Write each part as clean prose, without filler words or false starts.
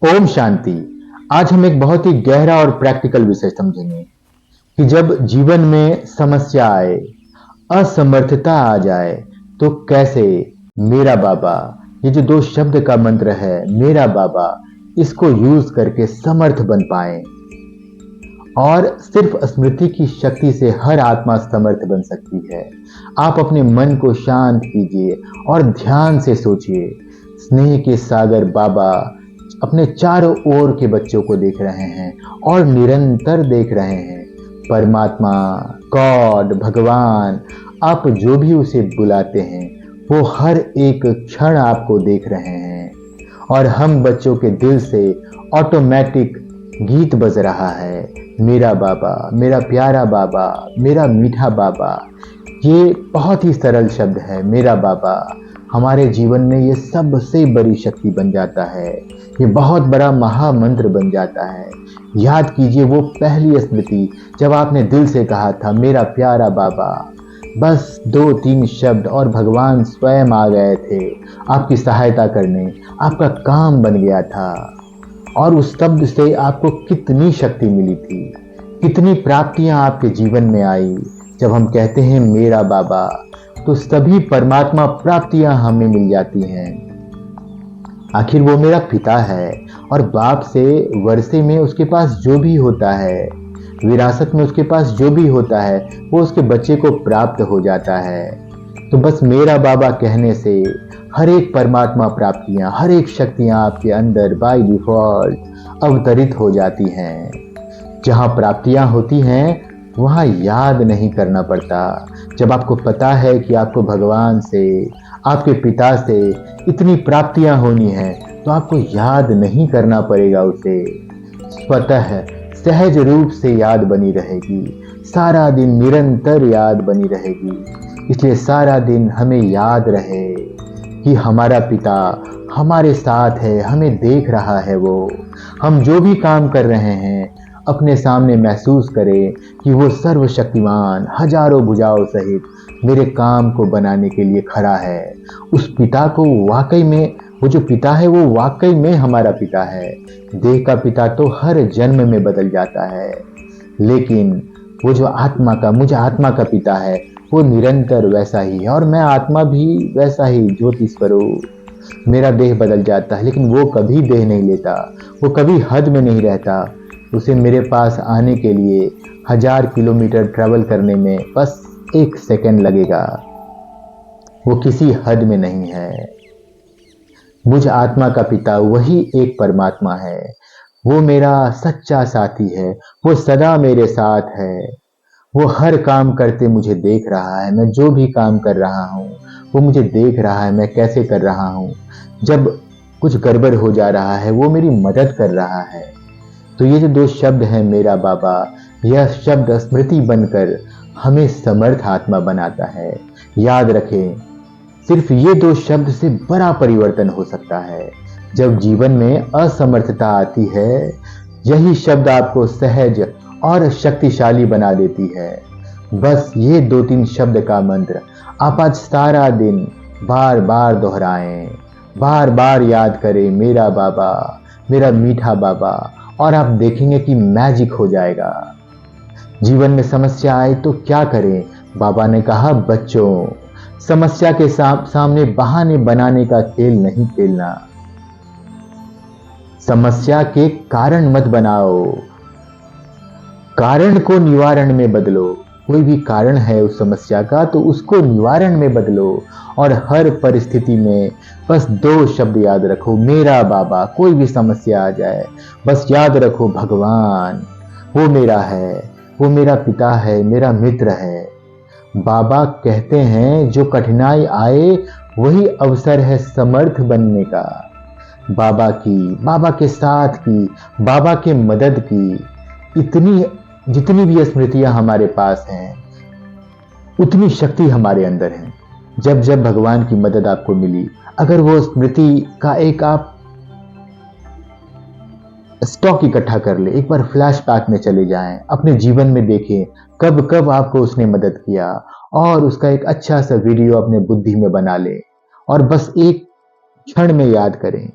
ओम शांति। आज हम एक बहुत ही गहरा और प्रैक्टिकल विषय समझेंगे कि जब जीवन में समस्या आए, असमर्थता आ जाए, तो कैसे मेरा बाबा, ये जो दो शब्द का मंत्र है मेरा बाबा, इसको यूज करके समर्थ बन पाए। और सिर्फ स्मृति की शक्ति से हर आत्मा समर्थ बन सकती है। आप अपने मन को शांत कीजिए और ध्यान से सोचिए। स्नेह के सागर बाबा अपने चारों ओर के बच्चों को देख रहे हैं और निरंतर देख रहे हैं। परमात्मा, गॉड, भगवान, आप जो भी उसे बुलाते हैं, वो हर एक क्षण आपको देख रहे हैं। और हम बच्चों के दिल से ऑटोमेटिक गीत बज रहा है, मेरा बाबा, मेरा प्यारा बाबा, मेरा मीठा बाबा। ये बहुत ही सरल शब्द है, मेरा बाबा। हमारे जीवन में ये सबसे बड़ी शक्ति बन जाता है, ये बहुत बड़ा महामंत्र बन जाता है। याद कीजिए वो पहली स्मृति जब आपने दिल से कहा था मेरा प्यारा बाबा। बस 2-3 शब्द और भगवान स्वयं आ गए थे आपकी सहायता करने। आपका काम बन गया था और उस शब्द से आपको कितनी शक्ति मिली थी, कितनी प्राप्तियां आपके जीवन में आई। जब हम कहते हैं मेरा बाबा, तो सभी परमात्मा प्राप्तियां हमें मिल जाती हैं। आखिर वो मेरा पिता है और बाप से वर्षे में उसके पास जो भी होता है, विरासत में उसके पास जो भी होता है, वो उसके बच्चे को प्राप्त हो जाता है। तो बस मेरा बाबा कहने से हर एक परमात्मा प्राप्तियां, हर एक शक्तियां आपके अंदर बाय डिफॉल्ट अवतरित हो जाती हैं। जहां प्राप्तियां होती हैं, वहां याद नहीं करना पड़ता। जब आपको पता है कि आपको भगवान से, आपके पिता से इतनी प्राप्तियां होनी है, तो आपको याद नहीं करना पड़ेगा उसे। स्वतः सहज रूप से याद बनी रहेगी, सारा दिन निरंतर याद बनी रहेगी। इसलिए सारा दिन हमें याद रहे कि हमारा पिता हमारे साथ है, हमें देख रहा है। वो हम जो भी काम कर रहे हैं, अपने सामने महसूस करें कि वो सर्वशक्तिमान हजारों भुजाओं सहित मेरे काम को बनाने के लिए खड़ा है। उस पिता को वाकई में, वो जो पिता है वो वाकई में हमारा पिता है। देह का पिता तो हर जन्म में बदल जाता है, लेकिन वो जो आत्मा का, मुझे आत्मा का पिता है, वो निरंतर वैसा ही है। और मैं आत्मा भी वैसा ही, ज्योति स्वरूप। मेरा देह बदल जाता है, लेकिन वो कभी देह नहीं लेता, वो कभी हद में नहीं रहता। उसे मेरे पास आने के लिए 1000 किलोमीटर ट्रैवल करने में बस 1 सेकंड लगेगा। वो किसी हद में नहीं है। मुझ आत्मा का पिता वही एक परमात्मा है। वो मेरा सच्चा साथी है, वो सदा मेरे साथ है। वो हर काम करते मुझे देख रहा है। मैं जो भी काम कर रहा हूँ, वो मुझे देख रहा है, मैं कैसे कर रहा हूँ। जब कुछ गड़बड़ हो जा रहा है, वो मेरी मदद कर रहा है। तो ये जो 2 शब्द हैं मेरा बाबा, यह शब्द स्मृति बनकर हमें समर्थ आत्मा बनाता है। याद रखें, सिर्फ ये 2 शब्द से बड़ा परिवर्तन हो सकता है। जब जीवन में असमर्थता आती है, यही शब्द आपको सहज और शक्तिशाली बना देती है। बस ये 2-3 शब्द का मंत्र आप आज सारा दिन बार बार दोहराएं, बार बार याद करें मेरा बाबा, मेरा मीठा बाबा, और आप देखेंगे कि मैजिक हो जाएगा। जीवन में समस्या आए तो क्या करें? बाबा ने कहा, बच्चों, समस्या के सामने बहाने बनाने का खेल नहीं खेलना। समस्या के कारण मत बनाओ, कारण को निवारण में बदलो। कोई भी कारण है उस समस्या का, तो उसको निवारण में बदलो। और हर परिस्थिति में बस 2 शब्द याद रखो, मेरा बाबा। कोई भी समस्या आ जाए, बस याद रखो भगवान, वो मेरा है, वो मेरा पिता है, मेरा मित्र है। बाबा कहते हैं जो कठिनाई आए वही अवसर है समर्थ बनने का। बाबा की, बाबा के साथ की, बाबा के मदद की इतनी, जितनी भी स्मृतियां हमारे पास हैं, उतनी शक्ति हमारे अंदर है। जब जब भगवान की मदद आपको मिली, अगर वो स्मृति का एक आप स्टॉक इकट्ठा कर ले, एक बार फ्लैशबैक में चले जाएं, अपने जीवन में देखें कब कब आपको उसने मदद किया, और उसका एक अच्छा सा वीडियो अपने बुद्धि में बना ले, और बस एक क्षण में याद करें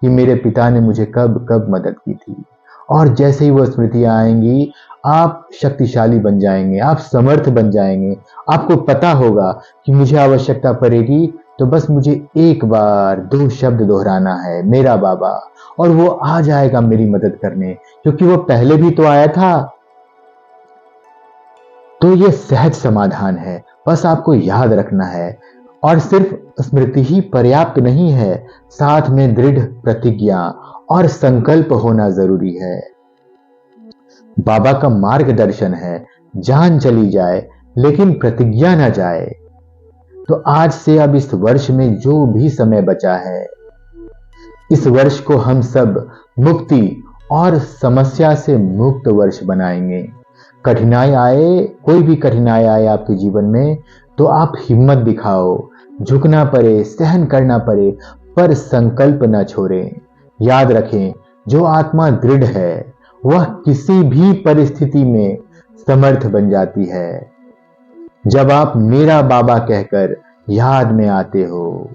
कि मेरे पिता ने मुझे कब कब मदद की थी। और जैसे ही वो स्मृतियां आएंगी, आप शक्तिशाली बन जाएंगे, आप समर्थ बन जाएंगे। आपको पता होगा कि मुझे आवश्यकता पड़ेगी तो बस मुझे एक बार दो शब्द दोहराना है, मेरा बाबा, और वो आ जाएगा मेरी मदद करने, क्योंकि वो पहले भी तो आया था। तो ये सहज समाधान है, बस आपको याद रखना है। और सिर्फ स्मृति ही पर्याप्त नहीं है, साथ में दृढ़ प्रतिज्ञा और संकल्प होना जरूरी है। बाबा का मार्गदर्शन है, जान चली जाए लेकिन प्रतिज्ञा ना जाए। तो आज से अब इस वर्ष में जो भी समय बचा है, इस वर्ष को हम सब मुक्ति और समस्या से मुक्त वर्ष बनाएंगे। कठिनाई आए, कोई भी कठिनाई आए आपके जीवन में, तो आप हिम्मत दिखाओ, झुकना पड़े, सहन करना पड़े, पर संकल्प न छोड़ें। याद रखें, जो आत्मा दृढ़ है वह किसी भी परिस्थिति में समर्थ बन जाती है। जब आप मेरा बाबा कहकर याद में आते हो,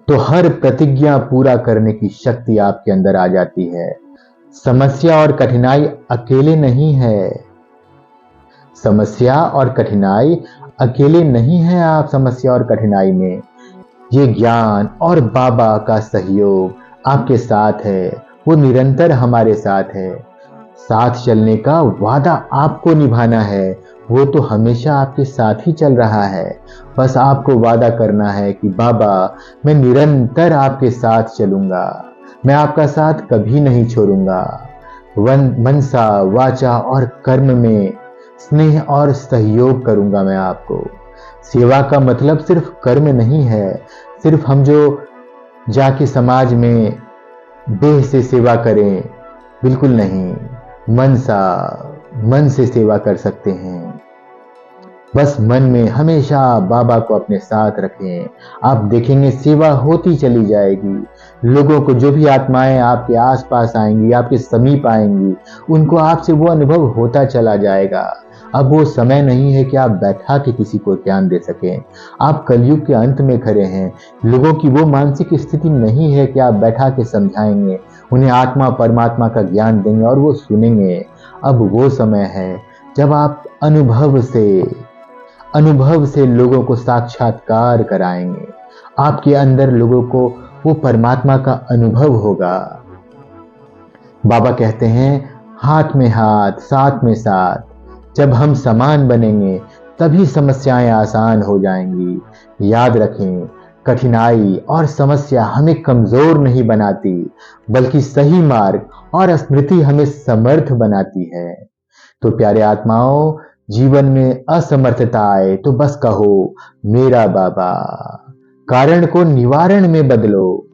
तो हर प्रतिज्ञा पूरा करने की शक्ति आपके अंदर आ जाती है। समस्या और कठिनाई अकेले नहीं है। समस्या और कठिनाई अकेले नहीं है आप समस्या और कठिनाई में। ये ज्ञान और बाबा का सहयोग आपके साथ है, वो निरंतर हमारे साथ है। साथ चलने का वादा आपको निभाना है, वो तो हमेशा आपके साथ ही चल रहा है। बस आपको वादा करना है कि बाबा, मैं निरंतर आपके साथ चलूंगा, मैं आपका साथ कभी नहीं छोड़ूंगा। मनसा, वाचा और कर्म में स्नेह और सहयोग करूंगा मैं आपको। सेवा का मतलब सिर्फ कर्म नहीं है, सिर्फ हम जो जाके समाज में देह से सेवा करें, बिल्कुल नहीं। मन से सेवा कर सकते हैं। बस मन में हमेशा बाबा को अपने साथ रखें, आप देखेंगे सेवा होती चली जाएगी। लोगों को, जो भी आत्माएं आपके आसपास आएंगी, आपके समीप आएंगी, उनको आपसे वो अनुभव होता चला जाएगा। अब वो समय नहीं है कि आप बैठा के किसी को ज्ञान दे सकें। आप कलयुग के अंत में खड़े हैं। लोगों की वो मानसिक स्थिति नहीं है कि आप बैठा के समझाएंगे, उन्हें आत्मा परमात्मा का ज्ञान देंगे और वो सुनेंगे। अब वो समय है जब आप अनुभव से लोगों को साक्षात्कार कराएंगे। आपके अंदर लोगों को वो परमात्मा का अनुभव होगा। बाबा कहते हैं, हाथ में हाथ, साथ में साथ, जब हम समान बनेंगे तभी समस्याएं आसान हो जाएंगी। याद रखें, कठिनाई और समस्या हमें कमजोर नहीं बनाती, बल्कि सही मार्ग और स्मृति हमें समर्थ बनाती है। तो प्यारे आत्माओं, जीवन में असमर्थता आए तो बस कहो, मेरा बाबा। कारण को निवारण में बदलो,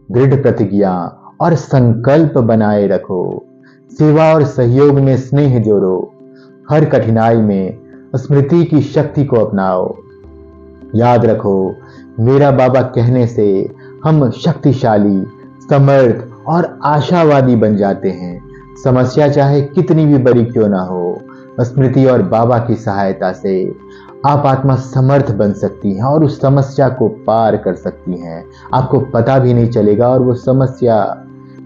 दृढ़ प्रतिज्ञा और संकल्प बनाए रखो। सेवा और सहयोग में स्नेह जोड़ो। हर कठिनाई में स्मृति की शक्ति को अपनाओ। याद रखो, मेरा बाबा कहने से हम शक्तिशाली, समर्थ और आशावादी बन जाते हैं। समस्या चाहे कितनी भी बड़ी क्यों ना हो, स्मृति और बाबा की सहायता से आप आत्मा समर्थ बन सकती हैं और उस समस्या को पार कर सकती हैं। आपको पता भी नहीं चलेगा और वो समस्या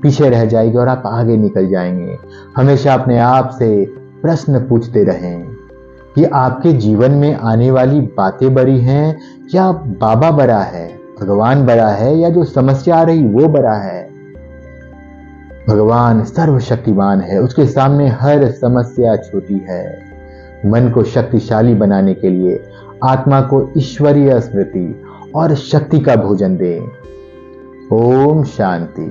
पीछे रह जाएगी और आप आगे निकल जाएंगे। हमेशा अपने आप से प्रश्न पूछते रहें कि आपके जीवन में आने वाली बातें बड़ी हैं या बाबा बड़ा है, भगवान बड़ा है, या जो समस्या आ रही वो बड़ा है। भगवान सर्वशक्तिमान है, उसके सामने हर समस्या छोटी है। मन को शक्तिशाली बनाने के लिए आत्मा को ईश्वरीय स्मृति और शक्ति का भोजन दें। ओम शांति।